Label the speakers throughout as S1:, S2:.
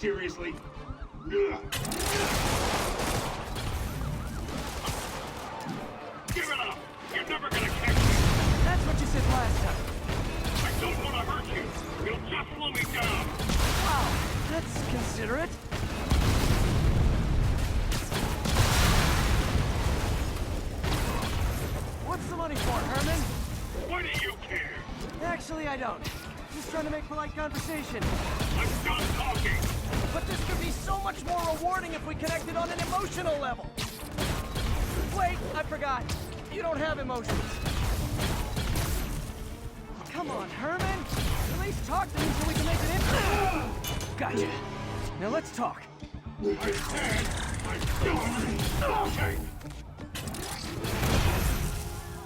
S1: Seriously? Give it up! You're never gonna catch me!
S2: That's what you said last time.
S1: I don't want to hurt you! You'll just slow me down!
S2: Wow, that's considerate. What's the money for, Herman?
S1: Why do you care?
S2: Actually, I don't. Just trying to make polite conversation.
S1: I'm done talking!
S2: But this could be so much more rewarding if we connected on an emotional level. Wait, I forgot. You don't have emotions. Come on, Herman. At least talk to me so we can make it interesting. Gotcha. Now let's talk.
S1: I said I'm done talking!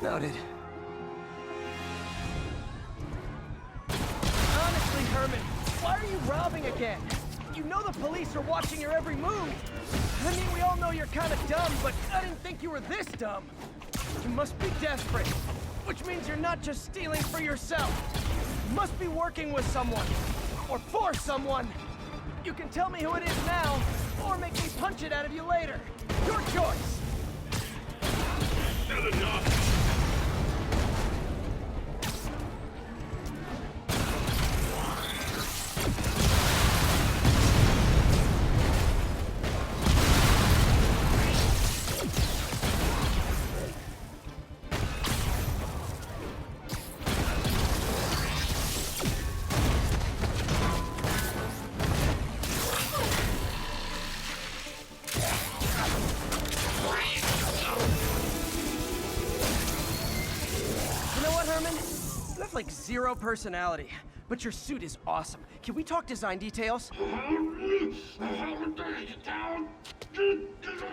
S2: Noted. Honestly, Herman, why are you robbing again? You know the police are watching your every move. I mean, we all know you're kind of dumb, but I didn't think you were this dumb. You must be desperate, which means you're not just stealing for yourself. You must be working with someone, or for someone. You can tell me who it is now, or make me punch it out of you later. Your choice.
S1: Good enough!
S2: You have like zero personality, but your suit is awesome. Can we talk design details?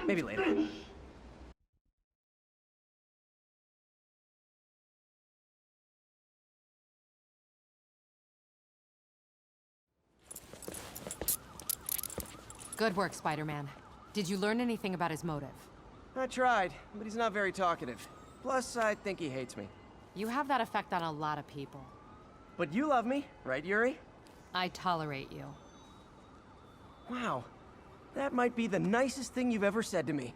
S2: Maybe later.
S3: Good work, Spider-Man. Did you learn anything about his motive?
S2: I tried, but he's not very talkative. Plus, I think he hates me.
S3: You have that effect on a lot of people.
S2: But you love me, right, Yuri?
S3: I tolerate you.
S2: Wow. That might be the nicest thing you've ever said to me.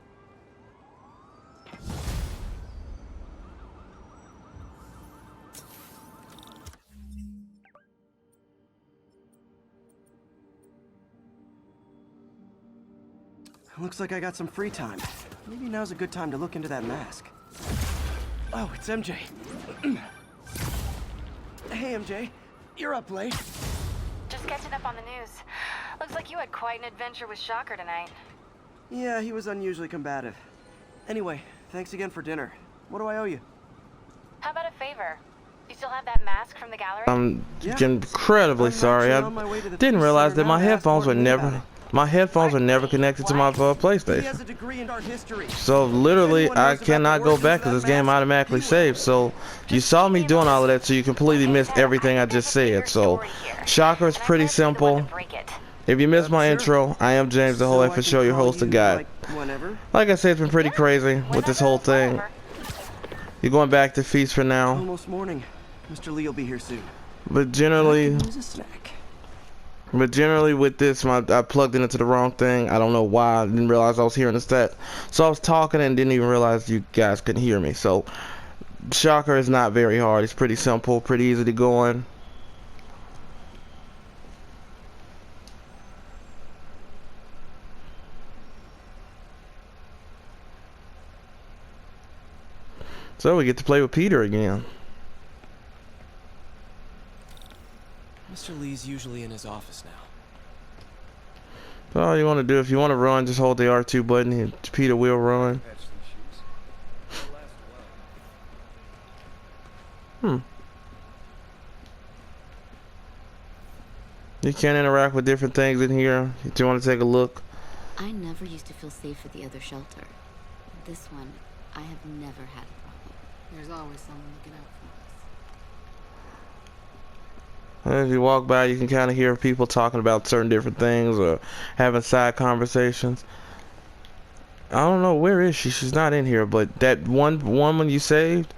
S2: Looks like I got some free time. Maybe now's a good time to look into that mask. Oh, it's MJ. Hey, MJ. You're up late.
S4: Just catching up on the news. Looks like you had quite an adventure with Shocker tonight.
S2: Yeah, he was unusually combative. Anyway, thanks again for dinner. What do I owe you?
S4: How about a favor? You still have that mask from the gallery?
S5: I'm
S2: Yeah.
S5: incredibly
S2: I'm
S5: sorry.
S2: actually on my way to
S5: I
S2: the
S5: didn't
S2: Peace
S5: realize
S2: Center
S5: that my
S2: now to ask
S5: headphones were
S2: Martin about
S5: never
S2: it.
S5: connected to my
S2: He
S5: PlayStation.
S2: has a degree in art history.
S5: So literally,
S2: Anyone
S5: I
S2: knows about
S5: cannot
S2: the
S5: go
S2: origins
S5: back
S2: of
S5: because
S2: that
S5: this game
S2: mask?
S5: automatically
S2: You will.
S5: saves. So you saw me doing all of that, so you completely missed everything I just said. So Shocker is pretty simple. If you missed my
S2: Sure.
S5: intro, I am James, the whole
S2: So I
S5: F
S2: can
S5: show, your
S2: call
S5: host, the
S2: you,
S5: guy.
S2: like, whenever?
S5: Like I said, it's been pretty crazy with this whole thing. You're going back to Feast for now,
S2: Almost morning. Mr. Lee will be here soon.
S5: but generally.
S2: I can use a snack.
S5: But generally with this, I plugged it into the wrong thing. I don't know why. I didn't realize I was hearing the stat. So I was talking and didn't even realize you guys couldn't hear me. So Shocker is not very hard. It's pretty simple, pretty easy to go on. So we get to play with Peter again.
S2: Mr. Lee's usually in his office now.
S5: So all you want to do, if you want to run, just hold the R2 button and Peter will run. You can interact with different things in here. If you want to take a look.
S6: I never used to feel safe at the other shelter. This one, I have never had a problem.
S3: There's always someone looking out for us.
S5: As you walk by, you can kind of hear people talking about certain different things or having side conversations. I don't know, where is she? She's not in here, but that one woman you saved,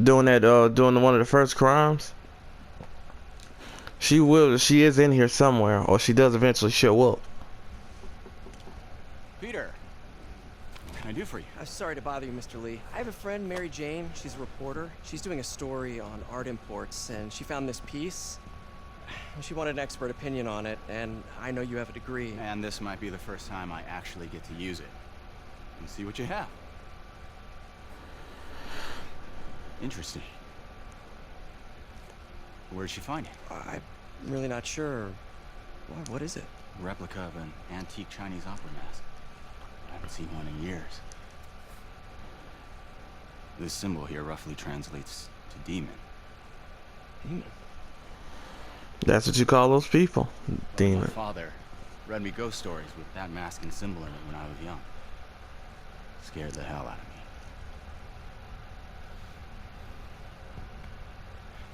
S5: doing one of the first crimes, She will. She is in here somewhere, or she does eventually show up.
S7: Peter, what can I do for you?
S2: I'm sorry to bother you, Mr. Lee. I have a friend, Mary Jane. She's a reporter. She's doing a story on art imports, and she found this piece. She wanted an expert opinion on it, and I know you have a degree.
S7: And this might be the first time I actually get to use it. And see what you have. Interesting. Where'd she find it?
S2: I'm really not sure. What is it?
S7: A replica of an antique Chinese opera mask. I haven't seen one in years. This symbol here roughly translates to demon.
S2: Demon?
S5: That's what you call those people.
S7: My
S5: Demon.
S7: father read me ghost stories with that mask and symbol in it when I was young. Scared the hell out of me.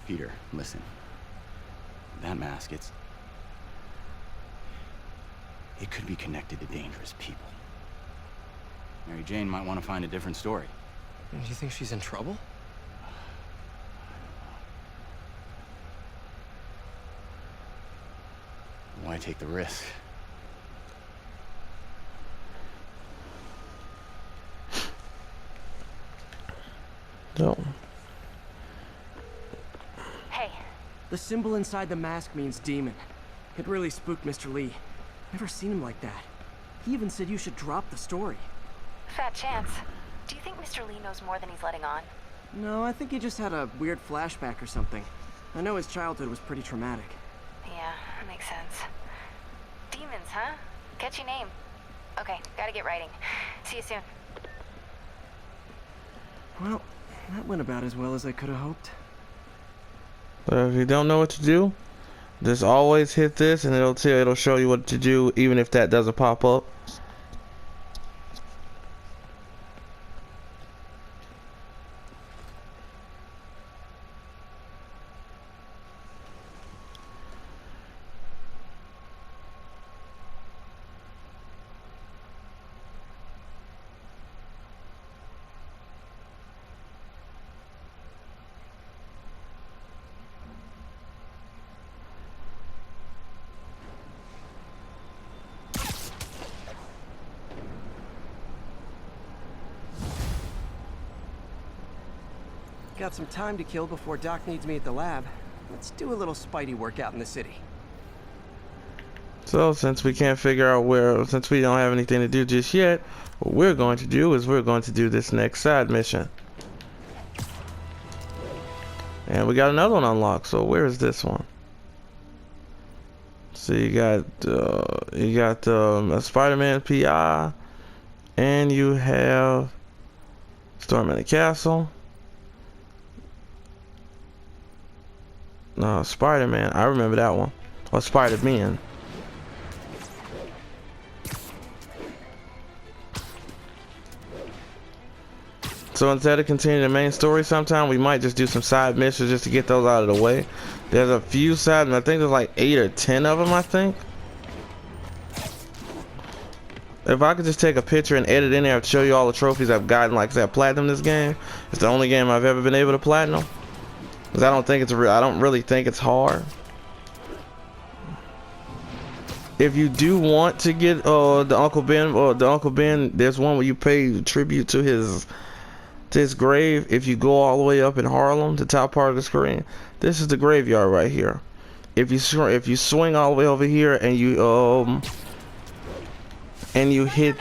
S7: Peter, listen. That mask, it could be connected to dangerous people. Mary Jane might want to find a different story.
S2: Do you think she's in trouble?
S7: Why take the risk?
S5: No.
S4: Hey,
S2: The symbol inside the mask means demon. It really spooked Mr. Lee. Never seen him like that. He even said you should drop the story.
S4: fat chance. Do you think Mr. Lee knows more than he's letting on?
S2: No, I think he just had a weird flashback or something. I know his childhood was pretty traumatic.
S4: Yeah, that makes sense. Demons, huh? Catchy name. Okay, gotta get writing. See you soon.
S2: Well, that went about as well as I could have hoped.
S5: So if you don't know what to do, just always hit this and it'll show you what to do even if that doesn't pop up.
S2: Got some time to kill before Doc needs me at the lab. Let's do a little Spidey workout in the city.
S5: So since we can't figure out since we don't have anything to do just yet, what we're going to do is we're going to do this next side mission. And we got another one unlocked, so where is this one? So you got a Spider-Man PI, and you have Storm in the Castle. No, Spider-Man. I remember that one. Or Spider-Man. So instead of continuing the main story sometime, we might just do some side missions just to get those out of the way. There's a few side, I think there's like 8 or 10 of them, I think. If I could just take a picture and edit in there to show you all the trophies I've gotten, like I said, platinum this game. It's the only game I've ever been able to platinum. Cause I don't really think it's hard. If you do want to get the Uncle Ben, there's one where you pay tribute to his grave. If you go all the way up in Harlem, the top part of the screen, this is the graveyard right here. If you swing all the way over here and you hit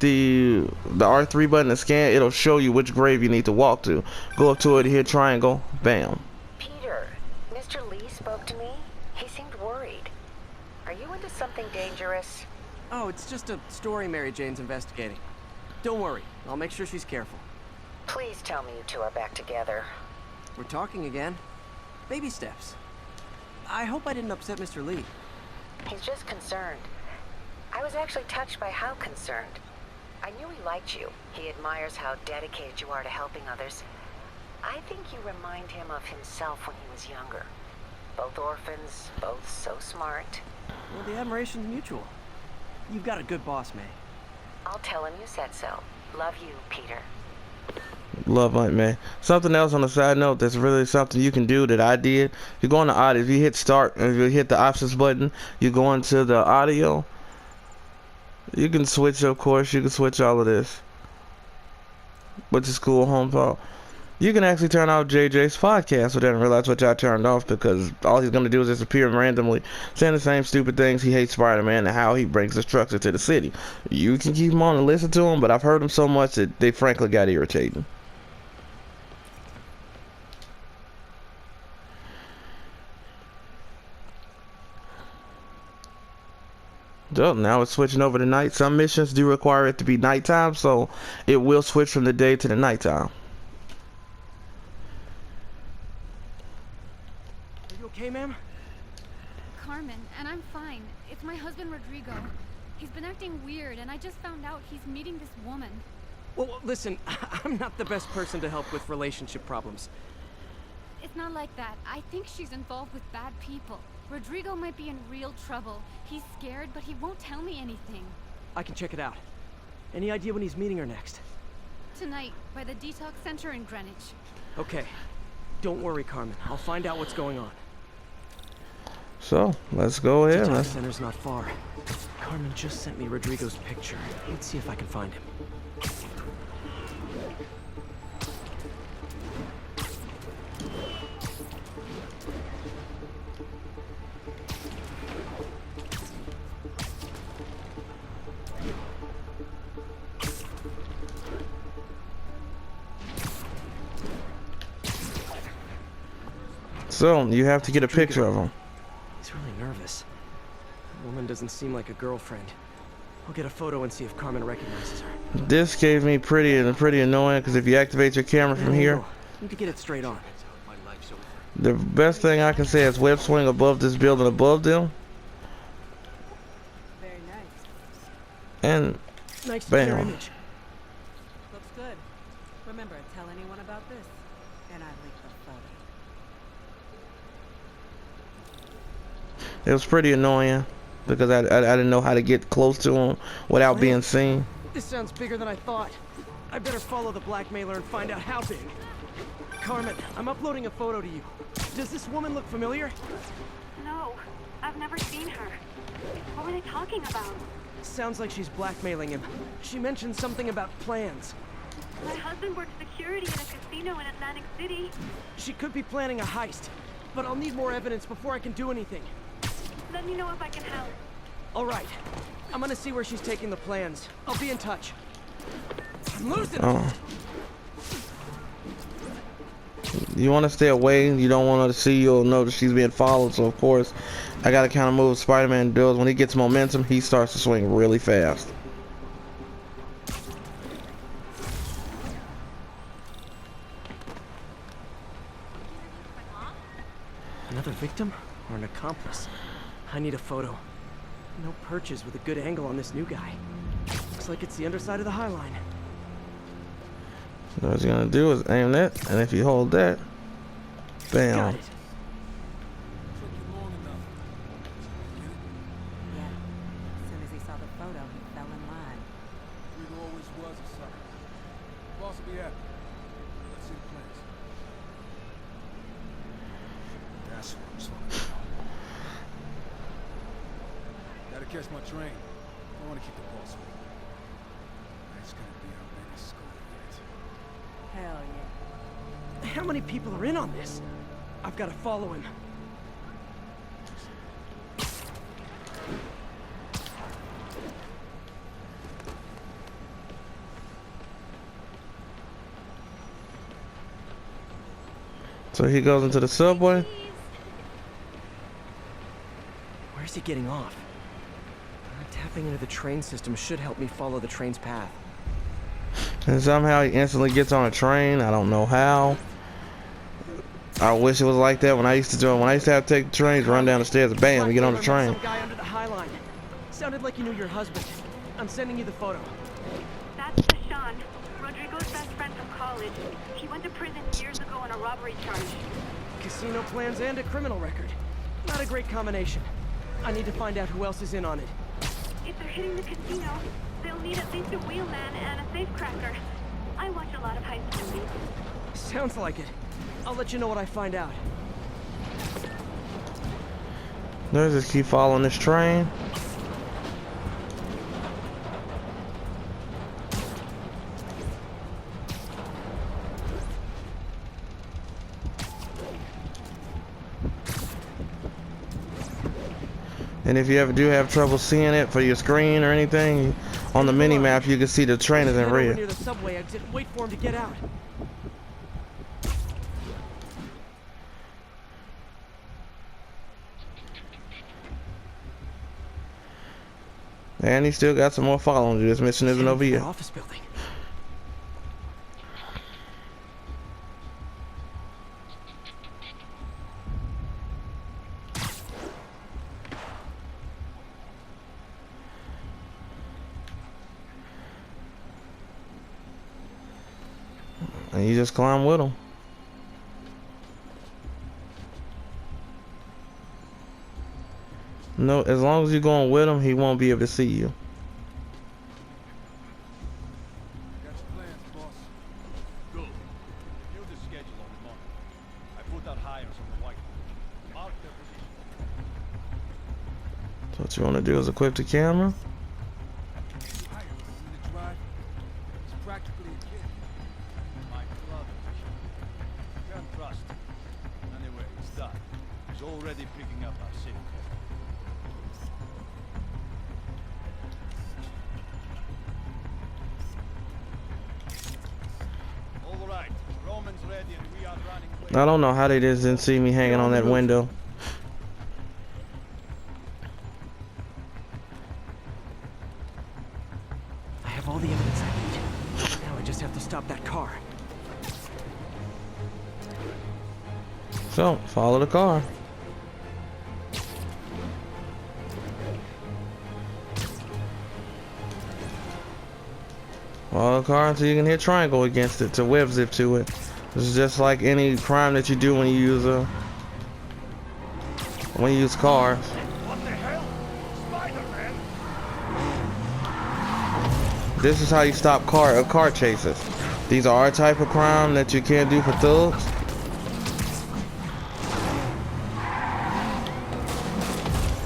S5: the R3 button to scan, it'll show you which grave you need to walk to. Go up to it, hit triangle, bam.
S8: Peter, Mr. Lee spoke to me. He seemed worried. Are you into something dangerous?
S2: Oh, it's just a story Mary Jane's investigating. Don't worry, I'll make sure she's careful.
S8: Please tell me you two are back together.
S2: We're talking again. Baby steps. I hope I didn't upset Mr. Lee.
S8: He's just concerned. I was actually touched by how concerned. I knew he liked you. He admires how dedicated you are to helping others. I think you remind him of himself when he was younger. Both orphans, both so smart.
S2: Well, the admiration's mutual. You've got a good boss, May.
S8: I'll tell him you said so. Love you, Peter.
S5: Love like man. Something else on the side note that's really something you can do that I did. You go on the audio. If you hit start and you hit the options button, you go into the audio. You can switch, of course. You can switch all of this, which is cool. HomePod. You can actually turn off JJ's podcast, but didn't realize what y'all turned off because all he's gonna do is just appear randomly saying the same stupid things. He hates Spider-Man and how he brings destruction to the city. You can keep him on and listen to him, but I've heard him so much that they frankly got irritating. So now it's switching over to night. Some missions do require it to be nighttime, so it will switch from the day to the nighttime.
S2: Are you okay, ma'am?
S9: Carmen, and I'm fine. It's my husband, Rodrigo. He's been acting weird, and I just found out he's meeting this woman.
S2: Well, listen, I'm not the best person to help with relationship problems.
S9: It's not like that. I think she's involved with bad people. Rodrigo might be in real trouble. He's scared, but he won't tell me anything.
S2: I can check it out. Any idea when he's meeting her next?
S9: Tonight, by the detox center in Greenwich.
S2: Okay. Don't worry, Carmen. I'll find out what's going on.
S5: So, let's go ahead.
S2: Detox center's not far. Carmen just sent me Rodrigo's picture. Let's see if I can find him.
S5: So, you have to get a picture of him.
S2: He's really nervous. The woman doesn't seem like a girlfriend. I'll get a photo and see if Carmen recognizes her.
S5: This gave me pretty annoying because if you activate your camera from here,
S2: need to get it straight on.
S5: the best thing I can say is web swing above this building above them.
S10: Very nice.
S5: And
S2: Nice to
S5: bam.
S2: your image.
S10: Looks good. Remember, tell anyone about this, and I leak the photo.
S5: It was pretty annoying because I didn't know how to get close to him without being seen.
S2: This sounds bigger than I thought. I better follow the blackmailer and find out how big. Carmen, I'm uploading a photo to you. Does this woman look familiar?
S9: No, I've never seen her. What were they talking about?
S2: Sounds like she's blackmailing him. She mentioned something about plans.
S9: My husband works security in a casino in Atlantic City.
S2: She could be planning a heist, but I'll need more evidence before I can do anything.
S9: Let me know if I can help.
S2: All right. I'm gonna see where she's taking the plans. I'll be in touch. I'm losing it.
S5: Oh. You want to stay away. You don't want her to see you or know that she's being followed. So, of course, I got to kind of move. Spider-Man does. When he gets momentum, he starts to swing really fast.
S2: Another victim or an accomplice? I need a photo. No perches with a good angle on this new guy. Looks like it's the underside of the High Line.
S5: So what you're going to do is aim that, and if you hold that, bam.
S2: Got it.
S10: Yeah. As soon as he saw the photo, he fell in line.
S1: Rodrigo always was a sucker. Boss will be happy. Let's see the plans. That's what I'm talking about. Gotta catch my train. I want to keep the boss with me. That's gonna be our biggest score yet.
S10: Hell yeah.
S2: How many people are in on this? I've got to follow him.
S5: So he goes into the subway.
S2: Where's he getting off? Tapping into the train system should help me follow the train's path.
S5: And somehow he instantly gets on a train. I don't know how. I wish it was like that when I used to do it. When I used to have to take the trains, run down the stairs, bam, you get on the train.
S2: Some guy under the High Line. Sounded like you knew your husband. I'm sending you the photo.
S9: That's Sean, Rodrigo's best friend from college. He went to prison years ago on a robbery charge.
S2: Casino plans and a criminal record. Not a great combination. I need to find out who else is in on it.
S9: If they're hitting the casino, they'll need at least a wheelman and a safecracker. I watch a lot of high school movies.
S2: Sounds like it. I'll let you know what I find out.
S5: Let's just keep following this train. And if you ever do have trouble seeing it for your screen or anything, on the mini map you can see the train is in
S2: Head over
S5: red.
S2: near the subway exit and wait for him to get out.
S5: And he still got some more following you. This mission isn't over yet.
S2: Office building.
S5: And you just climb with him. No, as long as you're going with him, he won't be able to see you.
S1: Got your plans, boss.
S11: Good. View the schedule on the monitor. I put out hires on the whiteboard. Mark their position.
S5: So what you want to do is equip the camera.
S1: Higher, in the drive. It's practically a kid.
S11: My brother. Can't trust him. Anyway, it's done. He's already picking up our signal. All right, Roman's ready and we are running away.
S5: I don't know how they just didn't see me hanging on that window.
S2: I have all the evidence I need. Now I just have to stop that car.
S5: So, follow the car. Follow the car until you can hit triangle against it to web zip to it. This is just like any crime that you do when you use cars.
S11: What the hell? Spider-Man!
S5: This is how you stop car chases. These are our type of crime that you can't do for thugs.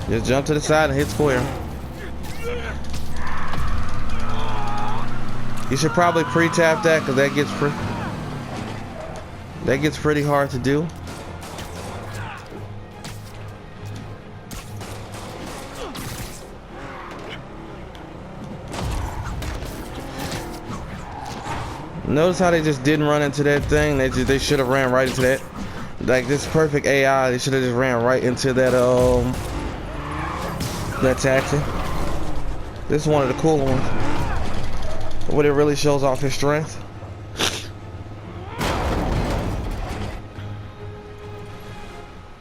S5: Just jump to the side and hit square. You should probably pre-tap that because that gets pretty hard to do. Notice how they just didn't run into that thing. They should have ran right into that. Like this perfect AI, they should have just ran right into that that taxi. This is one of the cooler ones. But it really shows off his strength.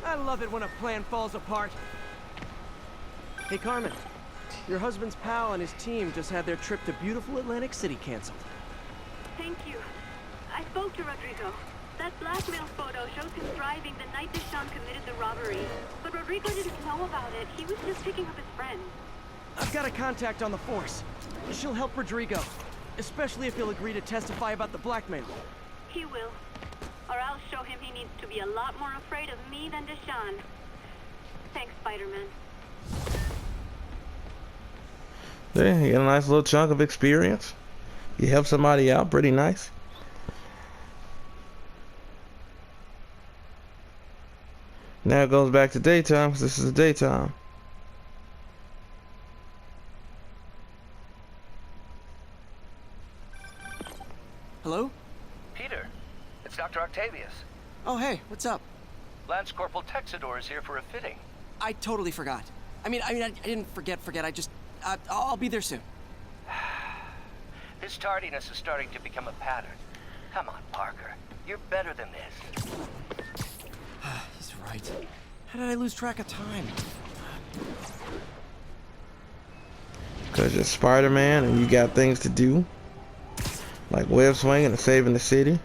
S2: I love it when a plan falls apart. Hey Carmen, your husband's pal and his team just had their trip to beautiful Atlantic City canceled.
S9: Thank you. I spoke to Rodrigo. That blackmail photo shows him driving the night Deshaun committed the robbery. But Rodrigo didn't know about it. He was just picking up his friend.
S2: I've got a contact on the force. She'll help Rodrigo, especially if he'll agree to testify about the blackmail.
S9: He will. Or I'll show him he needs to be a lot more afraid of me than Deshaun. Thanks, Spider-Man.
S5: There, you get a nice little chunk of experience. You help somebody out, pretty nice. Now it goes back to daytime, because this is the daytime.
S2: Hello?
S12: Peter, it's Dr. Octavius.
S2: Oh, hey, what's up?
S12: Lance Corporal Texador is here for a fitting.
S2: I totally forgot. I didn't forget. I just, I'll be there soon.
S12: His tardiness is starting to become a pattern. Come on, Parker. You're better than this.
S2: He's right. How did I lose track of time?
S5: Because you're Spider-Man and you got things to do. Like web swinging and saving the city.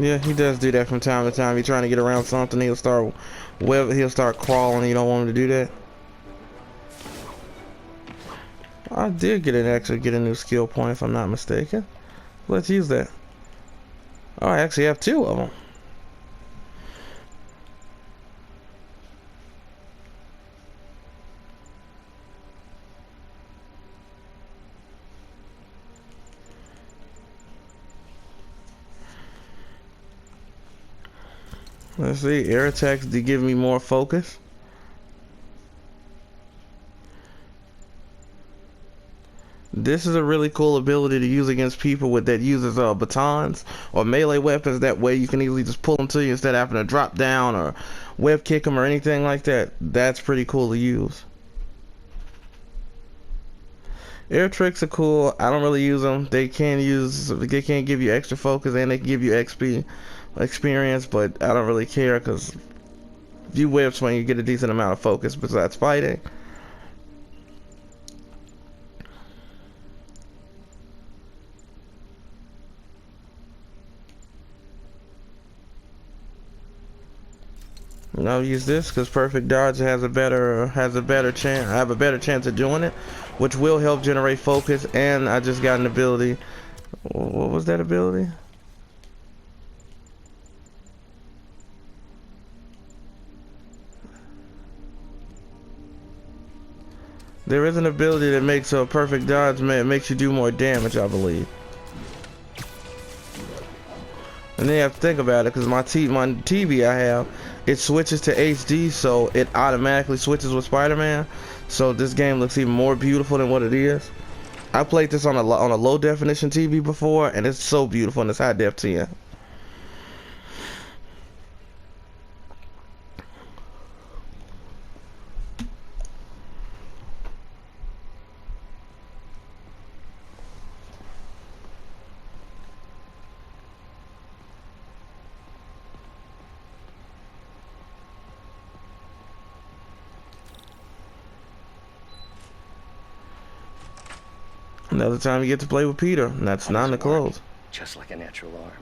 S5: Yeah, he does do that from time to time. You're trying to get around something, he'll start crawling. You don't want him to do that. I did actually get a new skill point if I'm not mistaken. Let's use that. Oh, I actually have 2 of them. Let's see, air attacks do give me more focus. This is a really cool ability to use against people that uses batons or melee weapons. That way you can easily just pull them to you instead of having to drop down or web kick them or anything like that. That's pretty cool to use. Air tricks are cool. I don't really use them. They can give you extra focus and they can give you XP experience, but I don't really care because if you web swing, you get a decent amount of focus besides fighting. And I'll use this because perfect dodge has a better chance. I have a better chance of doing it, which will help generate focus. And I just got an ability. What was that ability? There is an ability that makes a perfect dodge, makes you do more damage, I believe. And then you have to think about it, because my TV I have, it switches to HD, so it automatically switches with Spider-Man. So this game looks even more beautiful than what it is. I played this on a low definition TV before, and it's so beautiful in this high def 10. Another time you get to play with Peter, and that's not in the clothes.
S12: Just like a natural arm.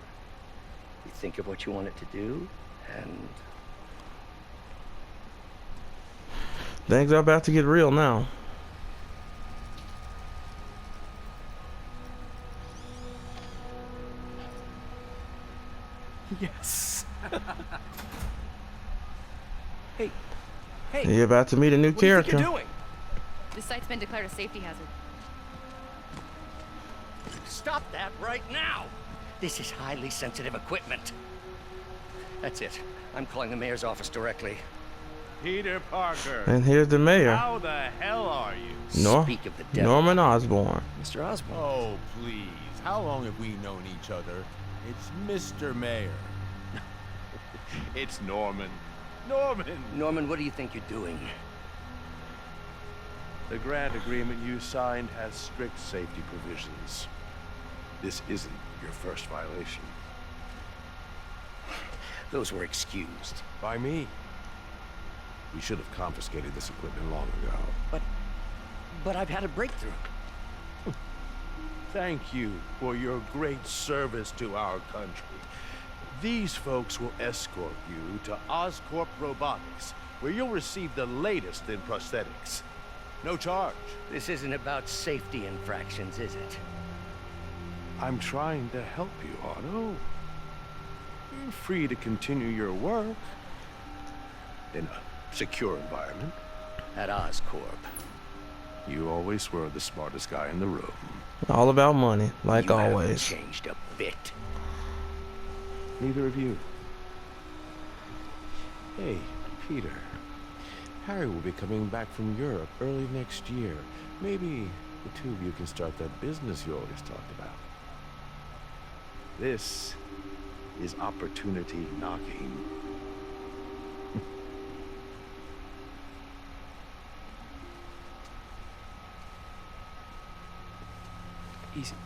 S12: You think of what you want it to do, and...
S5: Things are about to get real now.
S2: Yes.
S3: Hey.
S5: You're about to meet a new character.
S2: What do you think you're doing?
S3: This site's been declared a safety hazard.
S12: Stop that right now! This is highly sensitive equipment. That's it. I'm calling the mayor's office directly.
S11: Peter Parker.
S5: And here's the mayor.
S11: How the hell are you?
S12: Speak of the devil.
S5: Norman Osborn.
S12: Mr. Osborn.
S11: Oh, please. How long have we known each other? It's Mr. Mayor. It's Norman. Norman!
S12: Norman, what do you think you're doing?
S11: The grant agreement you signed has strict safety provisions. This isn't your first violation.
S12: Those were excused.
S11: By me. We should have confiscated this equipment long ago.
S12: But I've had a breakthrough.
S11: Thank you for your great service to our country. These folks will escort you to Oscorp Robotics, where you'll receive the latest in prosthetics. No charge.
S12: This isn't about safety infractions, is it?
S11: I'm trying to help you, Otto. You're free to continue your work in a secure environment.
S12: At Oscorp.
S11: You always were the smartest guy in the room.
S5: All about money, like
S12: You
S5: always.
S12: haven't changed a bit.
S11: Neither of you. Hey, Peter. Harry will be coming back from Europe early next year. Maybe the two of you can start that business you always talked about. This is opportunity knocking.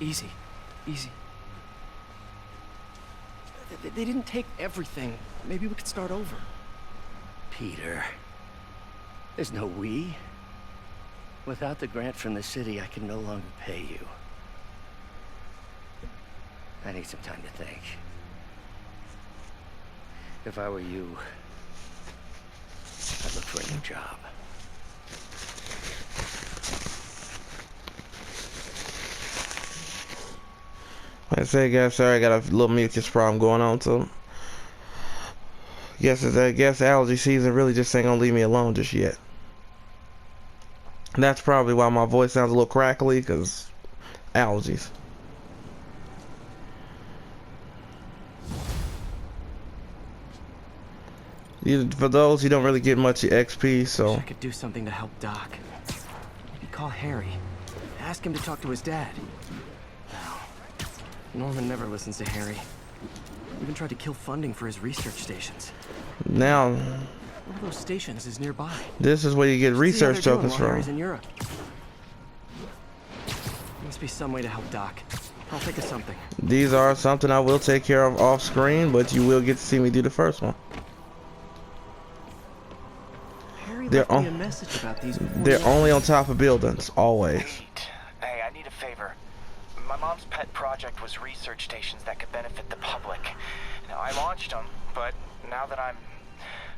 S2: Easy. They didn't take everything. Maybe we could start over.
S12: Peter. There's no we. Without the grant from the city, I can no longer pay you. I need some time to think. If I were you, I'd look for a new job.
S5: Like I say, guys, sorry, I got a little mucus problem going on, so I guess allergy season really just ain't gonna leave me alone just yet. And that's probably why my voice sounds a little crackly, because allergies. For those, you don't really get much XP, so.
S2: Wish I could do something to help Doc. Maybe call Harry. Ask him to talk to his dad. No. Norman never listens to Harry. Even tried to kill funding for his research stations.
S5: Now,
S2: one of those stations is nearby.
S5: This is where you get research tokens from.
S2: Harry's in Europe. Must be some way to help Doc. I'll think of something.
S5: These are something I will take care of off screen, but you will get to see me do the first one. They're only on top of buildings, always.
S13: Hey, I need a favor. My mom's pet project was research stations that could benefit the public. Now, I launched them, but now that I'm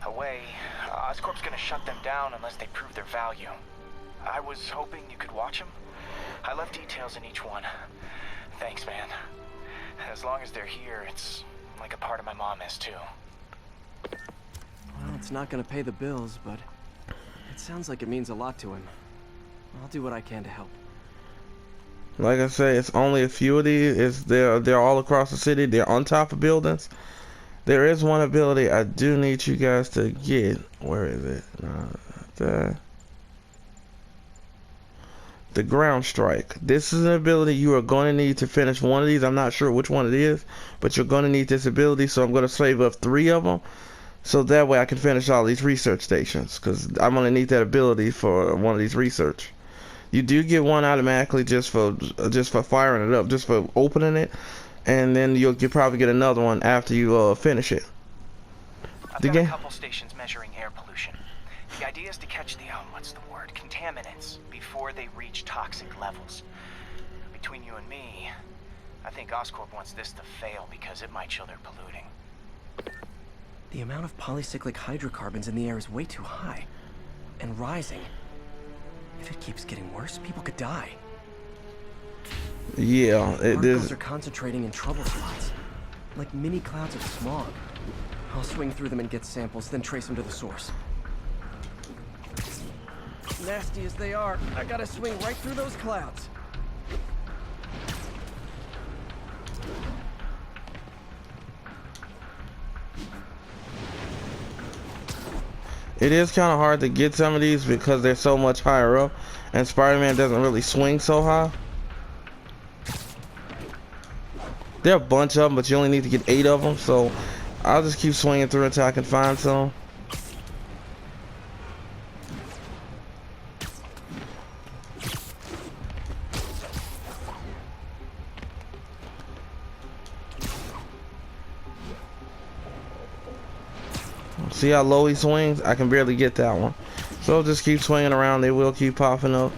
S13: away, Oscorp's gonna shut them down unless they prove their value. I was hoping you could watch them. I left details in each one. Thanks, man. As long as they're here, it's like a part of my mom is too.
S2: Well, it's not gonna pay the bills, but it sounds like it means a lot to him. I'll do what I can to help.
S5: Like I say, it's only a few of these. They're all across the city. They're on top of buildings. There is one ability I do need you guys to get. Where is it? The ground strike. This is an ability you are going to need to finish one of these. I'm not sure which one it is, but you're going to need this ability, so I'm going to save up 3 of them, so that way I can finish all these research stations, because I'm going to need that ability for one of these research. You do get one automatically just for firing it up, just for opening it, and then you'll probably get another one after you finish it.
S13: I've got a couple stations measuring air pollution. The idea is to catch the contaminants before they reach toxic levels. Between you and me, I think Oscorp wants this to fail because it might show they're polluting.
S2: The amount of polycyclic hydrocarbons in the air is way too high, and rising. If it keeps getting worse, people could die.
S5: Yeah,
S2: particles are concentrating in trouble spots, like mini clouds of smog. I'll swing through them and get samples, then trace them to the source. Nasty as they are, I gotta swing right through those clouds.
S5: It is kind of hard to get some of these because they're so much higher up, and Spider-Man doesn't really swing so high. There are a bunch of them, but you only need to get 8 of them, so I'll just keep swinging through until I can find some. See how low he swings? I can barely get that one. So just keep swinging around. They will keep popping up.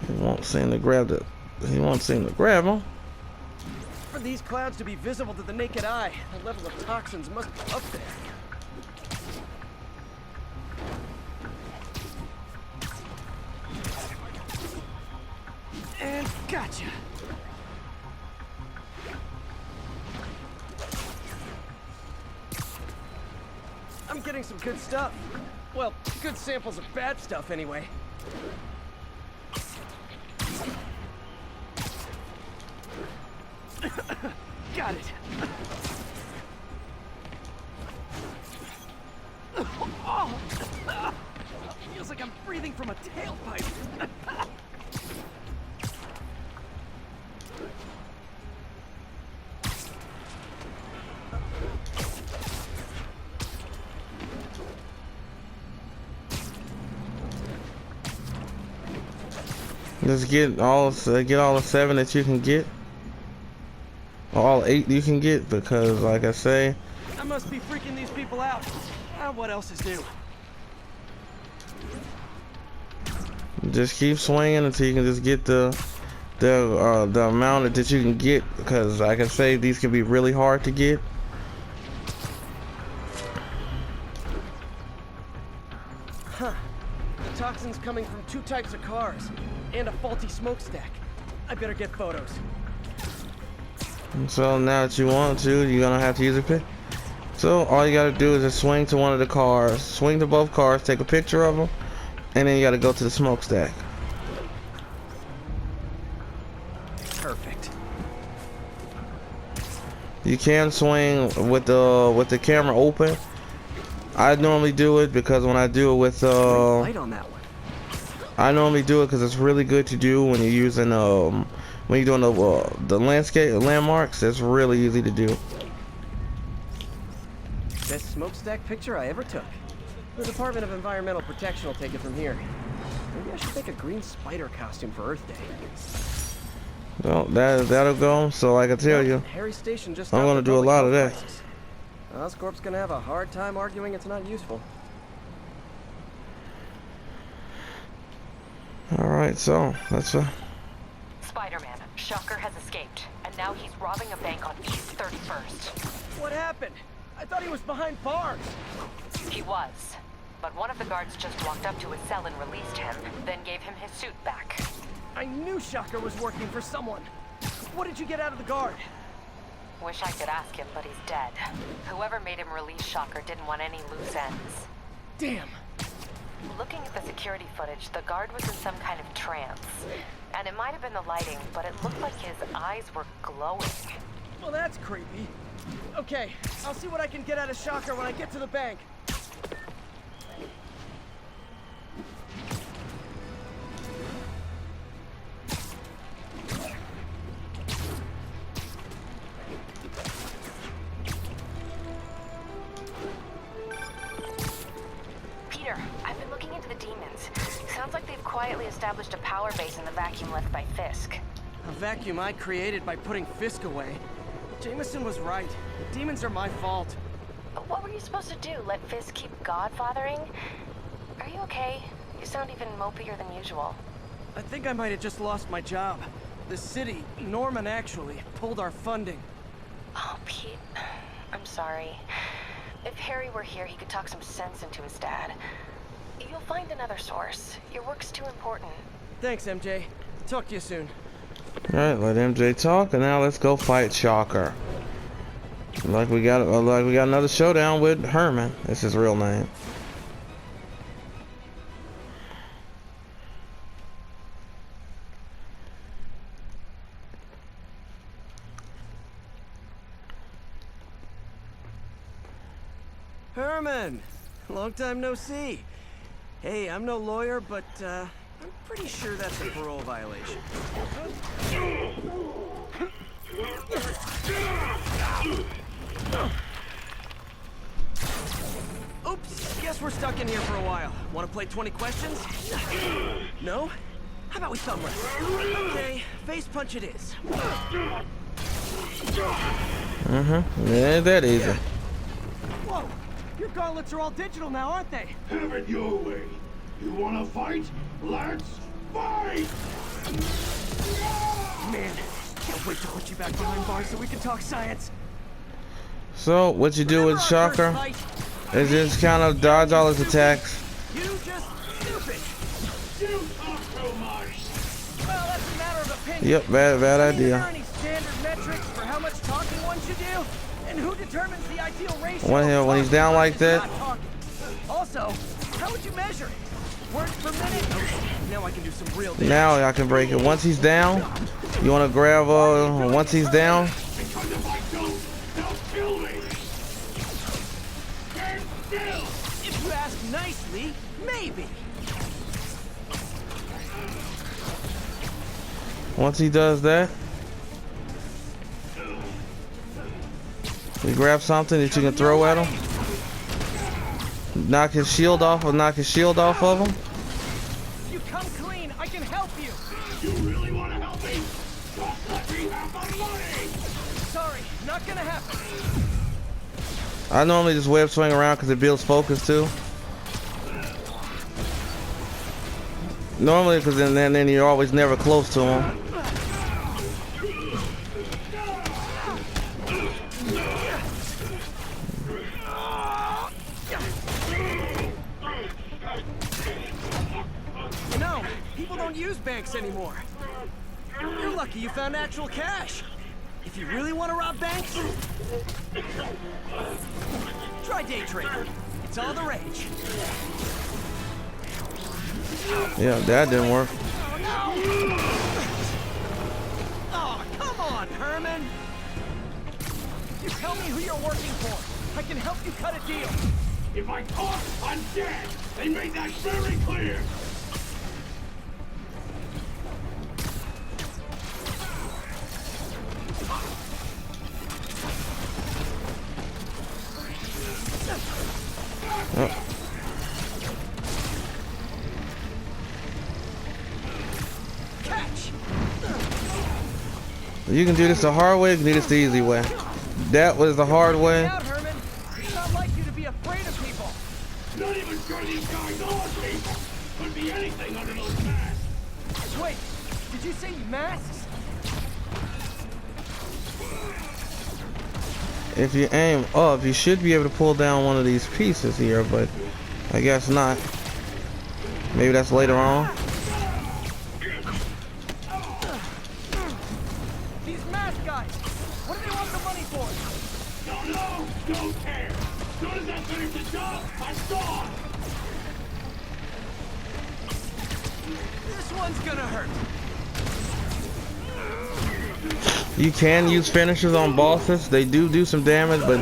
S5: He won't seem to grab them.
S2: For these clouds to be visible to the naked eye, the level of toxins must be up there. And gotcha. I'm getting some good stuff. Well, good samples of bad stuff anyway. Got it. Oh, feels like I'm breathing from a tailpipe.
S5: Just get all the 7 that you can get, or all 8 you can get, because like I say,
S2: I must be freaking these people out. What else is new?
S5: Just keep swinging until you can just get the amount that you can get, because like I say, these can be really hard to get.
S2: Huh. The toxin's coming from 2 types of cars and a faulty smokestack. I better get photos.
S5: And so now that you want to, you're gonna have to use a pic. So all you gotta do is just swing to one of the cars, swing to both cars, take a picture of them, and then you gotta go to the smokestack.
S2: Perfect.
S5: You can swing with the camera open. I normally do it because when I do it with
S2: light on that one.
S5: I normally do it because it's really good to do when you're using when you're doing the landscape landmarks. It's really easy to do.
S2: Best smokestack picture I ever took. The Department of Environmental Protection will take it from here. Maybe I should make a green spider costume for Earth Day.
S5: Well, that'll go. So like I tell you,
S2: Harry Station just
S5: I'm gonna do a lot of that.
S2: Oscorp's gonna have a hard time arguing it's not useful.
S5: All right, so that's
S3: Spider-Man, Shocker has escaped, and now he's robbing a bank on East 31st.
S2: What happened? I thought he was behind bars.
S3: He was, but one of the guards just walked up to his cell and released him, then gave him his suit back.
S2: I knew Shocker was working for someone. What did you get out of the guard?
S3: Wish I could ask him, but he's dead. Whoever made him release Shocker didn't want any loose ends.
S2: Damn.
S3: Looking at the security footage, the guard was in some kind of trance. And it might have been the lighting, but it looked like his eyes were glowing.
S2: Well, that's creepy. Okay, I'll see what I can get out of Shocker when I get to the bank.
S4: Peter, I've been looking into the demons. Sounds like they've quietly established a power base in the vacuum left by Fisk.
S2: A vacuum I created by putting Fisk away. Jameson was right. The demons are my fault.
S4: What were you supposed to do? Let Fisk keep godfathering? Are you okay? You sound even mopier than usual.
S2: I think I might have just lost my job. The city, Norman actually, pulled our funding.
S4: Oh, Pete. I'm sorry. If Harry were here, he could talk some sense into his dad. You'll find another source. Your work's too important.
S2: Thanks, MJ. Talk to you soon.
S5: Alright, let MJ talk, and now let's go fight Shocker. Like we got another showdown with Herman. That's his real name.
S2: Herman! Long time no see. Hey, I'm no lawyer, but I'm pretty sure that's a parole violation. Oops, guess we're stuck in here for a while. Want to play 20 questions? No? How about we thumb wrestle? Okay, face punch it is.
S5: Yeah, that easy.
S2: Whoa! Your gauntlets are all digital now, aren't they?
S14: Have it your way. You wanna fight? Let's fight!
S2: Man, can't wait to put you back behind bars so we can talk science.
S5: So, what you do with Shocker is just kind of dodge all his attacks.
S2: You just stupid.
S14: You talk so much.
S2: Well, that's a matter of opinion.
S5: Yep, bad idea.
S2: Are there any standard metrics for how much talking one should do? And who determines the ideal ratio?
S5: When he's down like that.
S2: Also, how would you measure it? Words per minute? Now I can do some real damage.
S5: Now I can break it. Once he's down, you want to grab once he's down.
S14: Because if I don't, they'll kill me. Stand still.
S2: If you ask nicely, maybe.
S5: Once he does that, you grab something that you can throw at him. Knock his shield off, or knock his shield off of him.
S2: You come clean, I can help you.
S14: You really want to help me? Just let me have the money.
S2: Sorry, not gonna happen.
S5: I normally just web swing around because it builds focus too. Normally, because then you're always never close to him.
S2: You know, people don't use banks anymore. You're lucky you found actual cash. If you really want to rob banks, try day trading. It's all the rage.
S5: Yeah, that didn't work.
S2: Oh, come on, Herman. You tell me who you're working for. I can help you cut a deal.
S14: If I talk, I'm dead. They made that very clear.
S2: Catch.
S5: You can do this the hard way, you can do this the easy way. That was the hard way.
S2: Out, Herman. It's not like you to be afraid of people.
S14: Not even sure these guys are people. Could be anything under those masks.
S2: Wait, did you say masks?
S5: If you aim up, you should be able to pull down one of these pieces here, but I guess not. Maybe that's later on.
S2: These mask guys, what do they want the money for?
S14: Don't know, don't care. As soon as I finish the job, I'm gone.
S2: This one's gonna hurt.
S5: You can use finishers on bosses. They do some damage, but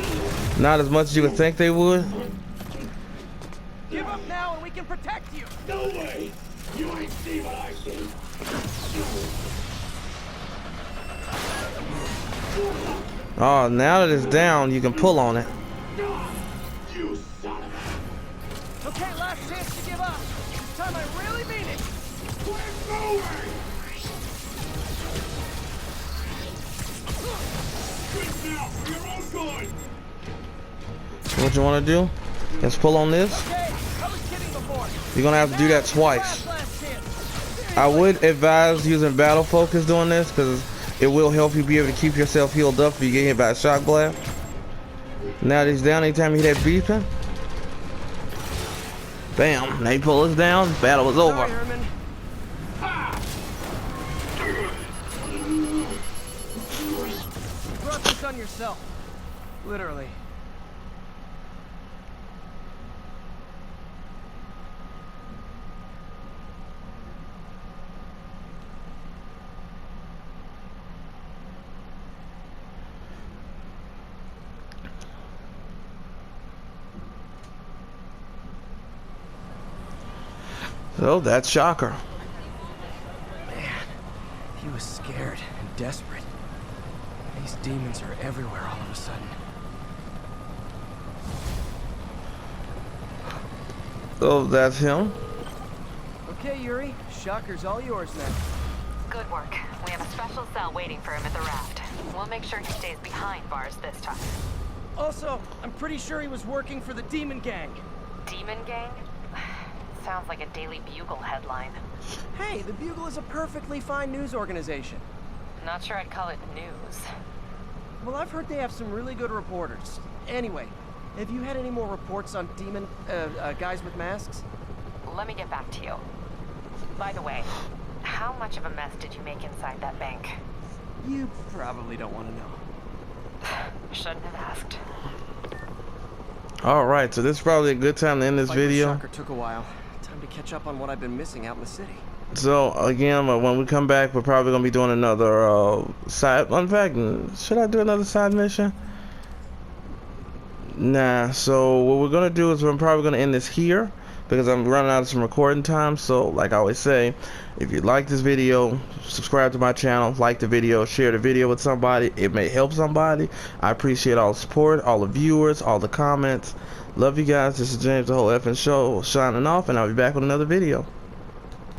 S5: not as much as you would think they would.
S2: Give up now and we can protect you.
S14: No way. You ain't see what I see.
S5: Oh, now that it's down, you can pull on it.
S14: You son of a...
S2: Okay, last chance to give up. This time I really mean it.
S14: We're moving. Quit now for your own good.
S5: So what you want to do? Let's pull on this.
S2: Okay, I was kidding before.
S5: You're gonna have to do that twice. I would advise using battle focus doing this because it will help you be able to keep yourself healed up if you get hit by a shock blast. Now that he's down, anytime you hear that beeping, bam, they pull us down, battle is over.
S2: Sorry, Herman. You brought this on yourself. Literally.
S5: So that's Shocker.
S2: Man, he was scared and desperate. These demons are everywhere all of a sudden.
S5: So that's him.
S2: Okay, Yuri. Shocker's all yours now.
S3: Good work. We have a special cell waiting for him at the raft. We'll make sure he stays behind bars this time.
S2: Also, I'm pretty sure he was working for the Demon Gang.
S3: Demon Gang? Sounds like a Daily Bugle headline.
S2: Hey, the Bugle is a perfectly fine news organization.
S3: Not sure I'd call it news.
S2: Well, I've heard they have some really good reporters. Anyway, have you had any more reports on demon, guys with masks?
S3: Let me get back to you. By the way, how much of a mess did you make inside that bank?
S2: You probably don't want to know.
S3: Shouldn't have asked.
S5: Alright, so this is probably a good time to end this video.
S2: Shocker took a while. Time to catch up on what I've been missing out in the city.
S5: So again, when we come back, we're probably gonna be doing another side. In fact, should I do another side mission? Nah. So what we're gonna do is we're probably gonna end this here because I'm running out of some recording time. So like I always say, if you like this video, subscribe to my channel, like the video, share the video with somebody. It may help somebody. I appreciate all the support, all the viewers, all the comments. Love you guys. This is James the Whole Effing Show signing off, and I'll be back with another video.